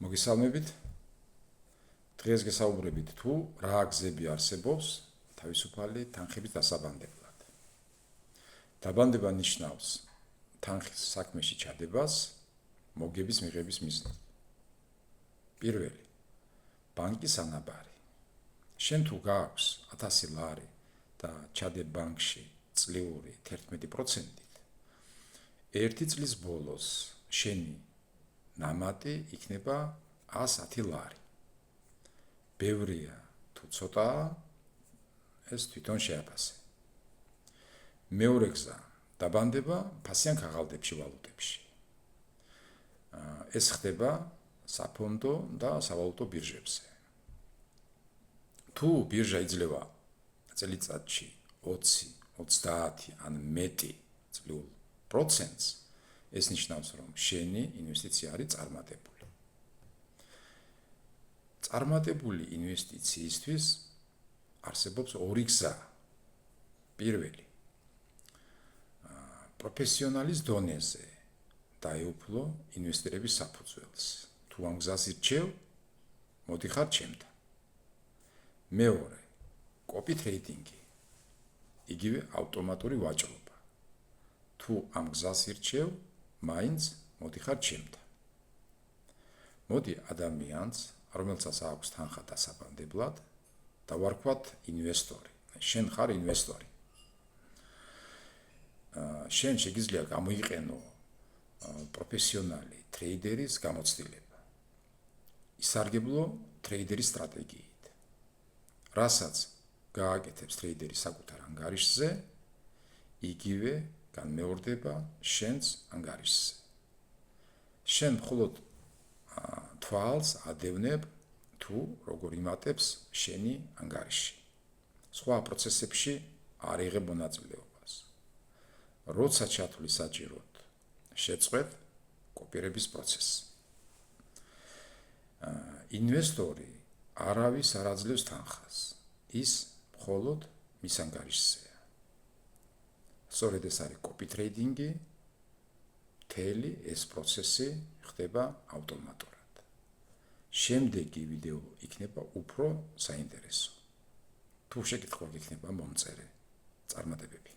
მოგესალმებით. დღეს გესაუბრებით თუ რა გზები არსებობს თავისუფალი თანხების დასაბანდებლად. დაბანდება ნიშნავს თანხის საქმეში ჩადებას მოგების მიღების მიზნად. პირველი, ბანკის ანაბარი. შენ თუ გაქვს 1000 ლარი და ჩადებ ბანკში წლიური 11%-ით, ერთი წლის ბოლოს შენი ნამატი იქნება 110 ლარი. ბევრია თუ ცოტაა, ეს თვითონ შეაფასე. მეორე გზა, დაბანდება ფასიან ქაღალდებში, ვალუტებში. ეს ხდება საფონდო და სავალუტო ბირჟებზე. თუ ბირჟა იძლევა წელიწადში 20, 30 ან მეტი წლიურ პროცენტს, ეს ნიშნავს, რომ შენი ინვესტიცია არის წარმატებული. წარმატებული ინვესტიციისთვის არსებობს ორი გზა. პირველი, პროფესიონალის დონეზე დაეუფლო ინვესტირების საფუძველს. თუ ამ გზას ირჩევ, მოდიხარ ჩემთან. მეორე, კოპი ტრეიდინგი, იგივე ავტომატური ვაჭრობა. თუ ამ გზას ირჩევ, მაინც მოდიხარ ჩემთან. მოდი ადამიანს, რომელსაც აქვს თანხა დასაბანდებლად, დავარქვათ ინვესტორი. შენ ხარ ინვესტორი. შენ შეგიძლია გამოიყენო პროფესიონალი ტრეიდერის გამოცდილება. ისარგებლო ტრეიდერის სტრატეგიით. რასაც გააკეთებს ტრეიდერი საკუთარ ანგარიშზე, იგივე განმეორდება შენს ანგარიშზე. შენ მხოლოდ თვალს ადევნებ თუ როგორ იმატებს შენი ანგარიში. სხვა პროცესებში არ იღებ მონაწილეობას. როცა ჩათვლი საჭიროდ, შეწყვეტ კოპირების პროცესს. ინვესტორი არავის არ აძლევს თანხას. ის მხოლოდ მის ანგარიშზეა. სწორედ ეს არის კოპი ტრეიდინგი. მთელი ეს პროცესი ხდება ავტომატურად. შემდეგი ვიდეო იქნება უფრო საინტერესო. თუ შეკითხვა გექნება, მომწერე. წარმატებები.